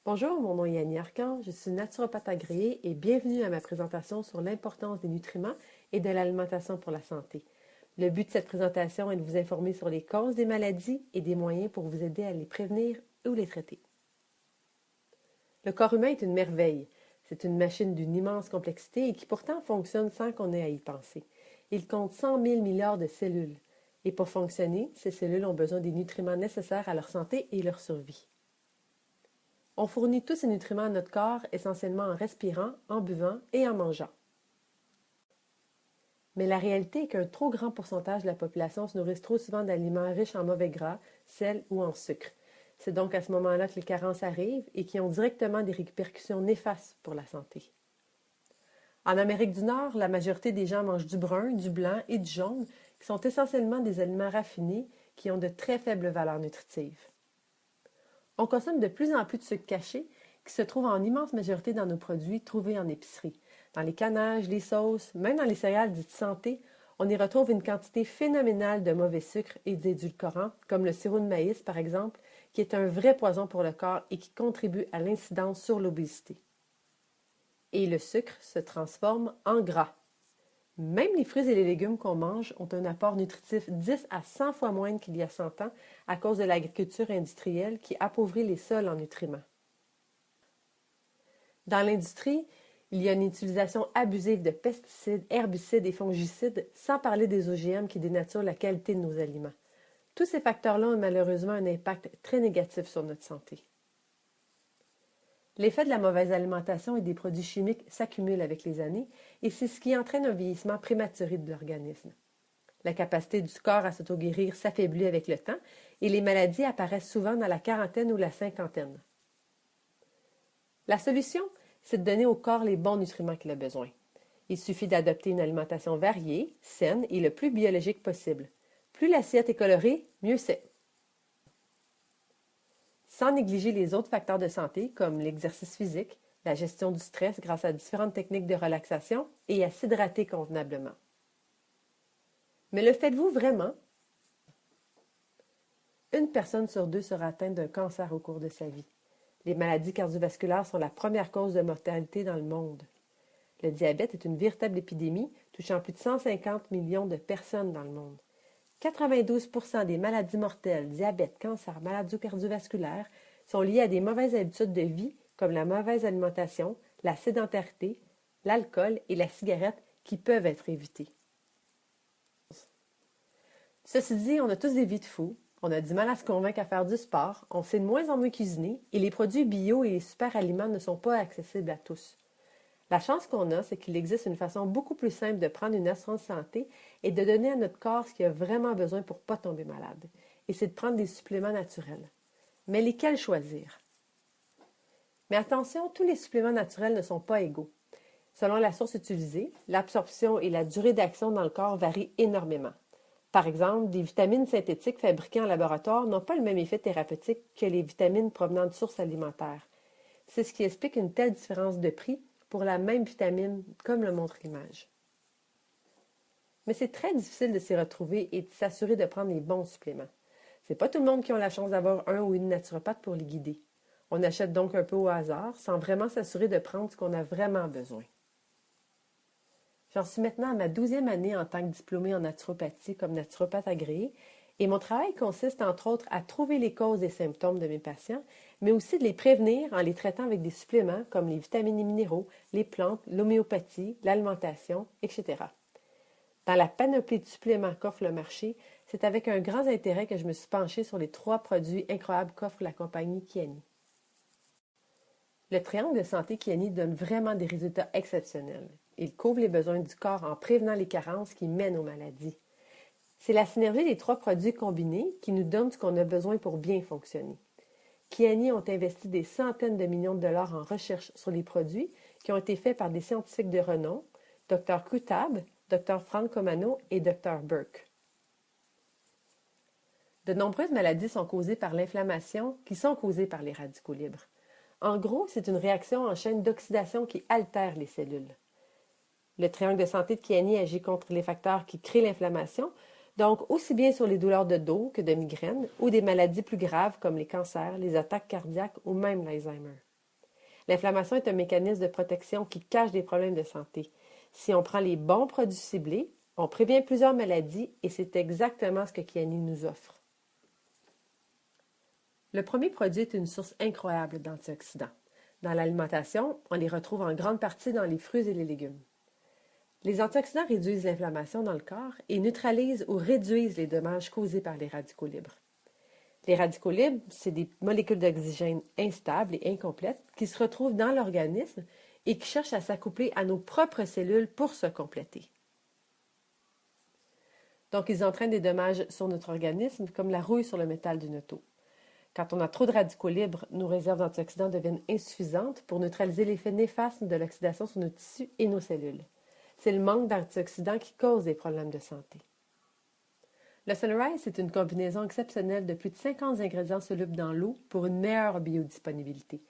Bonjour, mon nom est Annie Arcan, je suis naturopathe agréée et bienvenue à ma présentation sur l'importance des nutriments et de l'alimentation pour la santé. Le but de cette présentation est de vous informer sur les causes des maladies et des moyens pour vous aider à les prévenir ou les traiter. Le corps humain est une merveille. C'est une machine d'une immense complexité et qui pourtant fonctionne sans qu'on ait à y penser. Il compte 100 000 milliards de cellules. Et pour fonctionner, ces cellules ont besoin des nutriments nécessaires à leur santé et leur survie. On fournit tous ces nutriments à notre corps essentiellement en respirant, en buvant et en mangeant. Mais la réalité est qu'un trop grand pourcentage de la population se nourrit trop souvent d'aliments riches en mauvais gras, sel ou en sucre. C'est donc à ce moment-là que les carences arrivent et qui ont directement des répercussions néfastes pour la santé. En Amérique du Nord, la majorité des gens mangent du brun, du blanc et du jaune, qui sont essentiellement des aliments raffinés qui ont de très faibles valeurs nutritives. On consomme de plus en plus de sucre caché qui se trouve en immense majorité dans nos produits trouvés en épicerie. Dans les canages, les sauces, même dans les céréales dites santé, on y retrouve une quantité phénoménale de mauvais sucres et d'édulcorants, comme le sirop de maïs par exemple, qui est un vrai poison pour le corps et qui contribue à l'incidence sur l'obésité. Et le sucre se transforme en gras. Même les fruits et les légumes qu'on mange ont un apport nutritif 10 à 100 fois moindre qu'il y a 100 ans à cause de l'agriculture industrielle qui appauvrit les sols en nutriments. Dans l'industrie, il y a une utilisation abusive de pesticides, herbicides et fongicides, sans parler des OGM qui dénaturent la qualité de nos aliments. Tous ces facteurs-là ont malheureusement un impact très négatif sur notre santé. L'effet de la mauvaise alimentation et des produits chimiques s'accumule avec les années et c'est ce qui entraîne un vieillissement prématuré de l'organisme. La capacité du corps à s'auto-guérir s'affaiblit avec le temps et les maladies apparaissent souvent dans la quarantaine ou la cinquantaine. La solution, c'est de donner au corps les bons nutriments qu'il a besoin. Il suffit d'adopter une alimentation variée, saine et le plus biologique possible. Plus l'assiette est colorée, mieux c'est. Sans négliger les autres facteurs de santé comme l'exercice physique, la gestion du stress grâce à différentes techniques de relaxation et à s'hydrater convenablement. Mais le faites-vous vraiment? Une personne sur deux sera atteinte d'un cancer au cours de sa vie. Les maladies cardiovasculaires sont la première cause de mortalité dans le monde. Le diabète est une véritable épidémie touchant plus de 150 millions de personnes dans le monde. 92% des maladies mortelles, diabète, cancer, maladies cardiovasculaires, sont liées à des mauvaises habitudes de vie comme la mauvaise alimentation, la sédentarité, l'alcool et la cigarette qui peuvent être évitées. Ceci dit, on a tous des vies de fous, on a du mal à se convaincre à faire du sport, on sait de moins en moins cuisiner et les produits bio et les super aliments ne sont pas accessibles à tous. La chance qu'on a, c'est qu'il existe une façon beaucoup plus simple de prendre une assurance santé et de donner à notre corps ce qu'il a vraiment besoin pour ne pas tomber malade. Et c'est de prendre des suppléments naturels. Mais lesquels choisir? Mais attention, tous les suppléments naturels ne sont pas égaux. Selon la source utilisée, l'absorption et la durée d'action dans le corps varient énormément. Par exemple, des vitamines synthétiques fabriquées en laboratoire n'ont pas le même effet thérapeutique que les vitamines provenant de sources alimentaires. C'est ce qui explique une telle différence de prix pour la même vitamine, comme le montre l'image. Mais c'est très difficile de s'y retrouver et de s'assurer de prendre les bons suppléments. C'est pas tout le monde qui a la chance d'avoir un ou une naturopathe pour les guider. On achète donc un peu au hasard, sans vraiment s'assurer de prendre ce qu'on a vraiment besoin. J'en suis maintenant à ma 12e année en tant que diplômée en naturopathie comme naturopathe agréée et mon travail consiste entre autres à trouver les causes des symptômes de mes patients, mais aussi de les prévenir en les traitant avec des suppléments comme les vitamines et minéraux, les plantes, l'homéopathie, l'alimentation, etc. Dans la panoplie de suppléments qu'offre le marché, c'est avec un grand intérêt que je me suis penchée sur les 3 produits incroyables qu'offre la compagnie Kyani. Le triangle de santé Kyani donne vraiment des résultats exceptionnels. Il couvre les besoins du corps en prévenant les carences qui mènent aux maladies. C'est la synergie des 3 produits combinés qui nous donne ce qu'on a besoin pour bien fonctionner. Kyani ont investi des centaines de millions de dollars en recherche sur les produits qui ont été faits par des scientifiques de renom, Dr. Koutab, Dr. Frank Comano et Dr. Burke. De nombreuses maladies sont causées par l'inflammation qui sont causées par les radicaux libres. En gros, c'est une réaction en chaîne d'oxydation qui altère les cellules. Le triangle de santé de Kyani agit contre les facteurs qui créent l'inflammation, donc aussi bien sur les douleurs de dos que de migraines ou des maladies plus graves comme les cancers, les attaques cardiaques ou même l'Alzheimer. L'inflammation est un mécanisme de protection qui cache des problèmes de santé. Si on prend les bons produits ciblés, on prévient plusieurs maladies et c'est exactement ce que Kiani nous offre. Le premier produit est une source incroyable d'antioxydants. Dans l'alimentation, on les retrouve en grande partie dans les fruits et les légumes. Les antioxydants réduisent l'inflammation dans le corps et neutralisent ou réduisent les dommages causés par les radicaux libres. Les radicaux libres, c'est des molécules d'oxygène instables et incomplètes qui se retrouvent dans l'organisme et qui cherchent à s'accoupler à nos propres cellules pour se compléter. Donc, ils entraînent des dommages sur notre organisme, comme la rouille sur le métal d'une auto. Quand on a trop de radicaux libres, nos réserves d'antioxydants deviennent insuffisantes pour neutraliser l'effet néfaste de l'oxydation sur nos tissus et nos cellules. C'est le manque d'antioxydants qui cause des problèmes de santé. Le Sunrise, c'est une combinaison exceptionnelle de plus de 50 ingrédients solubles dans l'eau pour une meilleure biodisponibilité.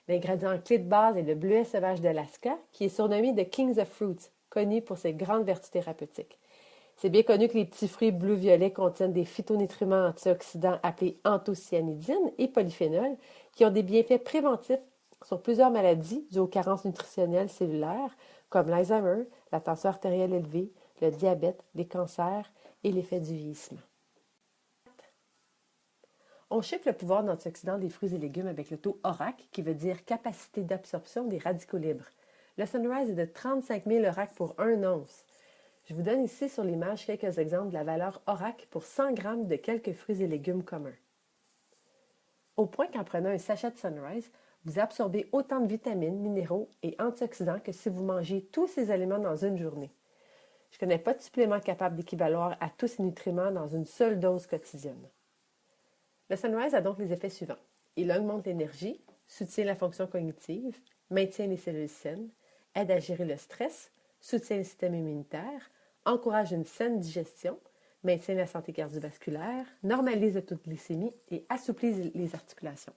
L'ingrédient clé de base est le bleuet sauvage d'Alaska, qui est surnommé The Kings of Fruits, connu pour ses grandes vertus thérapeutiques. C'est bien connu que les petits fruits bleu-violet contiennent des phytonutriments antioxydants appelés anthocyanidines et polyphénols qui ont des bienfaits préventifs sur plusieurs maladies dues aux carences nutritionnelles cellulaires comme l'Alzheimer, la tension artérielle élevée, le diabète, les cancers et l'effet du vieillissement. On chiffre le pouvoir d'antioxydants des fruits et légumes avec le taux ORAC, qui veut dire capacité d'absorption des radicaux libres. Le Sunrise est de 35 000 ORAC pour 1 once. Je vous donne ici sur l'image quelques exemples de la valeur ORAC pour 100 grammes de quelques fruits et légumes communs. Au point qu'en prenant un sachet de Sunrise, vous absorbez autant de vitamines, minéraux et antioxydants que si vous mangez tous ces aliments dans une journée. Je ne connais pas de supplément capable d'équivaloir à tous ces nutriments dans une seule dose quotidienne. Le Sunrise a donc les effets suivants. Il augmente l'énergie, soutient la fonction cognitive, maintient les cellules saines, aide à gérer le stress, soutient le système immunitaire, encourage une saine digestion, maintient la santé cardiovasculaire, normalise le taux de glycémie et assouplit les articulations.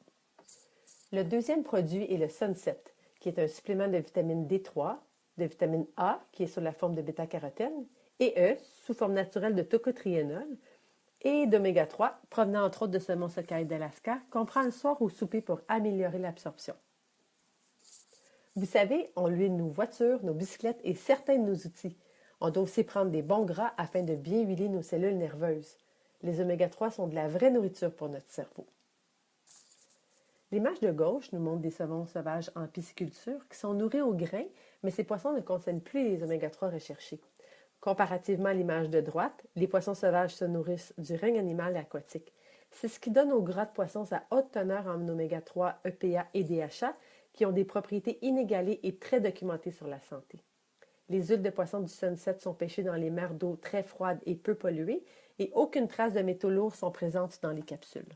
Le deuxième produit est le Sunset, qui est un supplément de vitamine D3, de vitamine A, qui est sous la forme de bêta-carotène, et E, sous forme naturelle de tocotriénol, et d'oméga 3, provenant entre autres de saumon sockeye d'Alaska, qu'on prend le soir au souper pour améliorer l'absorption. Vous savez, on huile nos voitures, nos bicyclettes et certains de nos outils. On doit aussi prendre des bons gras afin de bien huiler nos cellules nerveuses. Les oméga 3 sont de la vraie nourriture pour notre cerveau. L'image de gauche nous montre des saumons sauvages en pisciculture qui sont nourris au grain, mais ces poissons ne contiennent plus les oméga 3 recherchés. Comparativement à l'image de droite, les poissons sauvages se nourrissent du règne animal et aquatique. C'est ce qui donne au gras de poisson sa haute teneur en oméga 3, EPA et DHA, qui ont des propriétés inégalées et très documentées sur la santé. Les huiles de poisson du Sunset sont pêchées dans les mers d'eau très froides et peu polluées, et aucune trace de métaux lourds sont présentes dans les capsules.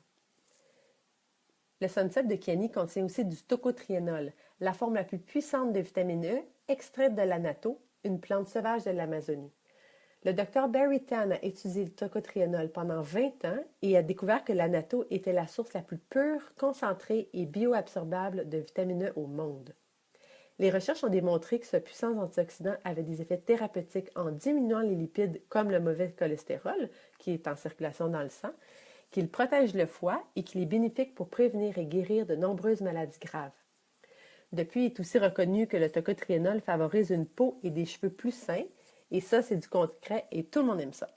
Le Sunset de Kiani contient aussi du tocotriénol, la forme la plus puissante de vitamine E, extraite de l'annatto, une plante sauvage de l'Amazonie. Le Dr Barry Tan a étudié le tocotriénol pendant 20 ans et a découvert que l'annatto était la source la plus pure, concentrée et bioabsorbable de vitamine E au monde. Les recherches ont démontré que ce puissant antioxydant avait des effets thérapeutiques en diminuant les lipides comme le mauvais cholestérol, qui est en circulation dans le sang, qu'il protège le foie et qu'il est bénéfique pour prévenir et guérir de nombreuses maladies graves. Depuis, il est aussi reconnu que le tocotriénol favorise une peau et des cheveux plus sains, et ça, c'est du concret et tout le monde aime ça.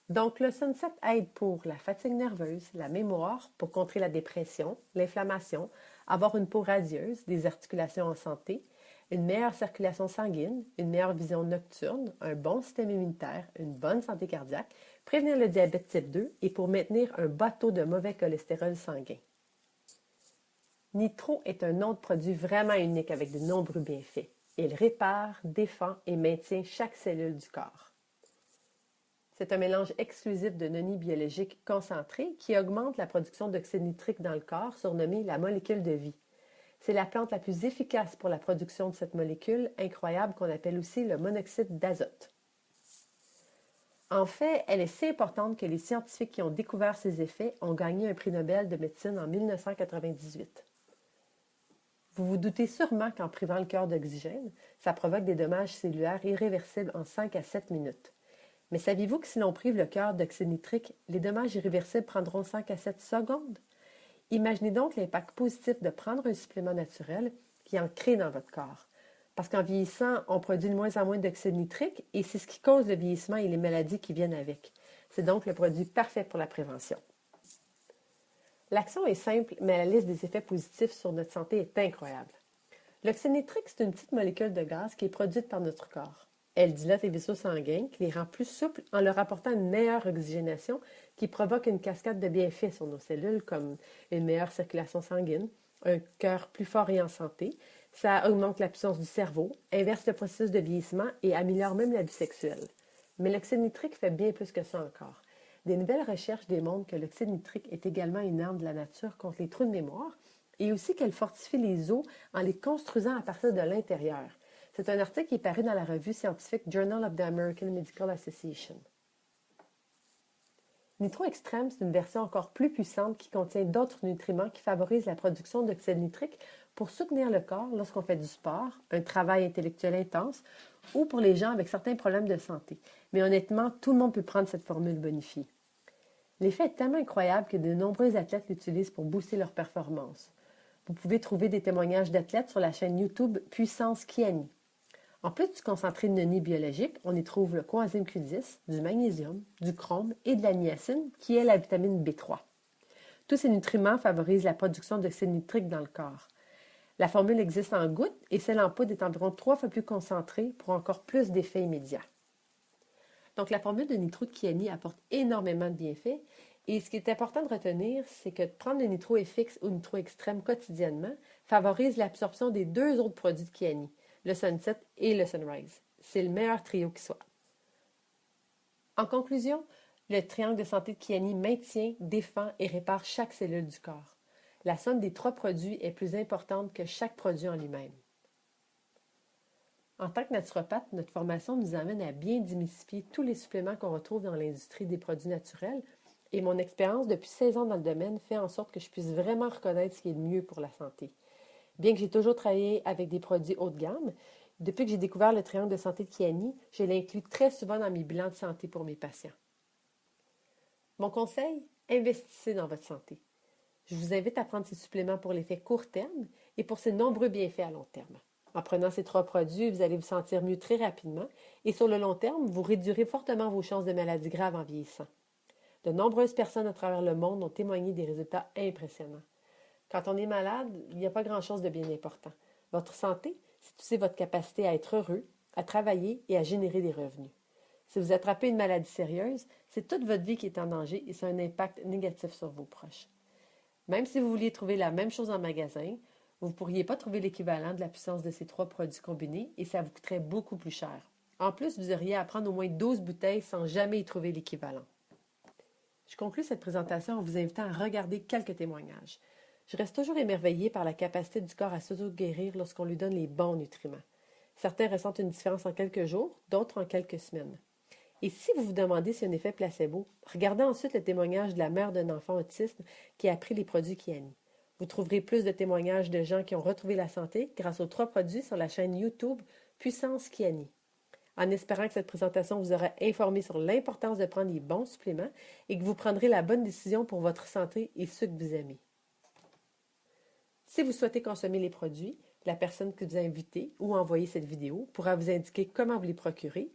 Donc, le Sunset aide pour la fatigue nerveuse, la mémoire, pour contrer la dépression, l'inflammation, avoir une peau radieuse, des articulations en santé, une meilleure circulation sanguine, une meilleure vision nocturne, un bon système immunitaire, une bonne santé cardiaque, prévenir le diabète type 2 et pour maintenir un bas taux de mauvais cholestérol sanguin. Nitro est un autre produit vraiment unique avec de nombreux bienfaits. Il répare, défend et maintient chaque cellule du corps. C'est un mélange exclusif de noni biologiques concentrés qui augmente la production d'oxyde nitrique dans le corps, surnommée la molécule de vie. C'est la plante la plus efficace pour la production de cette molécule incroyable qu'on appelle aussi le monoxyde d'azote. En fait, elle est si importante que les scientifiques qui ont découvert ses effets ont gagné un prix Nobel de médecine en 1998. Vous vous doutez sûrement qu'en privant le cœur d'oxygène, ça provoque des dommages cellulaires irréversibles en 5 à 7 minutes. Mais saviez-vous que si l'on prive le cœur d'oxyde nitrique, les dommages irréversibles prendront 5 à 7 secondes? Imaginez donc l'impact positif de prendre un supplément naturel qui en crée dans votre corps. Parce qu'en vieillissant, on produit de moins en moins d'oxyde nitrique et c'est ce qui cause le vieillissement et les maladies qui viennent avec. C'est donc le produit parfait pour la prévention. L'action est simple, mais la liste des effets positifs sur notre santé est incroyable. L'oxyde nitrique, c'est une petite molécule de gaz qui est produite par notre corps. Elle dilate les vaisseaux sanguins, qui les rend plus souples en leur apportant une meilleure oxygénation qui provoque une cascade de bienfaits sur nos cellules comme une meilleure circulation sanguine, un cœur plus fort et en santé. Ça augmente la puissance du cerveau, inverse le processus de vieillissement et améliore même la vie sexuelle. Mais l'oxyde nitrique fait bien plus que ça encore. Des nouvelles recherches démontrent que l'oxyde nitrique est également une arme de la nature contre les trous de mémoire et aussi qu'elle fortifie les os en les construisant à partir de l'intérieur. C'est un article qui est paru dans la revue scientifique Journal of the American Medical Association. Nitro Extreme, c'est une version encore plus puissante qui contient d'autres nutriments qui favorisent la production d'oxyde nitrique pour soutenir le corps lorsqu'on fait du sport, un travail intellectuel intense ou pour les gens avec certains problèmes de santé. Mais honnêtement, tout le monde peut prendre cette formule bonifiée. L'effet est tellement incroyable que de nombreux athlètes l'utilisent pour booster leur performance. Vous pouvez trouver des témoignages d'athlètes sur la chaîne YouTube Puissance Kiani. En plus du concentré de noni biologique, on y trouve le coenzyme Q10, du magnésium, du chrome et de la niacine, qui est la vitamine B3. Tous ces nutriments favorisent la production d'oxyde nitrique dans le corps. La formule existe en gouttes et celle en poudre est environ 3 fois plus concentrée pour encore plus d'effets immédiats. Donc la formule de nitro de Kiani apporte énormément de bienfaits et ce qui est important de retenir, c'est que de prendre le nitro FX ou nitro extrême quotidiennement favorise l'absorption des deux autres produits de Kiani, le Sunset et le Sunrise. C'est le meilleur trio qui soit. En conclusion, le triangle de santé de Kiani maintient, défend et répare chaque cellule du corps. La somme des 3 produits est plus importante que chaque produit en lui-même. En tant que naturopathe, notre formation nous amène à bien démystifier tous les suppléments qu'on retrouve dans l'industrie des produits naturels et mon expérience depuis 16 ans dans le domaine fait en sorte que je puisse vraiment reconnaître ce qui est le mieux pour la santé. Bien que j'ai toujours travaillé avec des produits haut de gamme, depuis que j'ai découvert le triangle de santé de Kiani, je l'inclus très souvent dans mes bilans de santé pour mes patients. Mon conseil, investissez dans votre santé. Je vous invite à prendre ces suppléments pour l'effet court terme et pour ses nombreux bienfaits à long terme. En prenant ces 3 produits, vous allez vous sentir mieux très rapidement et sur le long terme, vous réduirez fortement vos chances de maladies graves en vieillissant. De nombreuses personnes à travers le monde ont témoigné des résultats impressionnants. Quand on est malade, il n'y a pas grand-chose de bien important. Votre santé, c'est aussi votre capacité à être heureux, à travailler et à générer des revenus. Si vous attrapez une maladie sérieuse, c'est toute votre vie qui est en danger et ça a un impact négatif sur vos proches. Même si vous vouliez trouver la même chose en magasin, vous ne pourriez pas trouver l'équivalent de la puissance de ces 3 produits combinés et ça vous coûterait beaucoup plus cher. En plus, vous auriez à prendre au moins 12 bouteilles sans jamais y trouver l'équivalent. Je conclus cette présentation en vous invitant à regarder quelques témoignages. Je reste toujours émerveillée par la capacité du corps à s'auto-guérir lorsqu'on lui donne les bons nutriments. Certains ressentent une différence en quelques jours, d'autres en quelques semaines. Et si vous vous demandez si un effet placebo, regardez ensuite le témoignage de la mère d'un enfant autiste qui a pris les produits Kiani. Vous trouverez plus de témoignages de gens qui ont retrouvé la santé grâce aux 3 produits sur la chaîne YouTube Puissance Kiani. En espérant que cette présentation vous aura informé sur l'importance de prendre les bons suppléments et que vous prendrez la bonne décision pour votre santé et ceux que vous aimez. Si vous souhaitez consommer les produits, la personne que vous a invité ou envoyé cette vidéo pourra vous indiquer comment vous les procurer,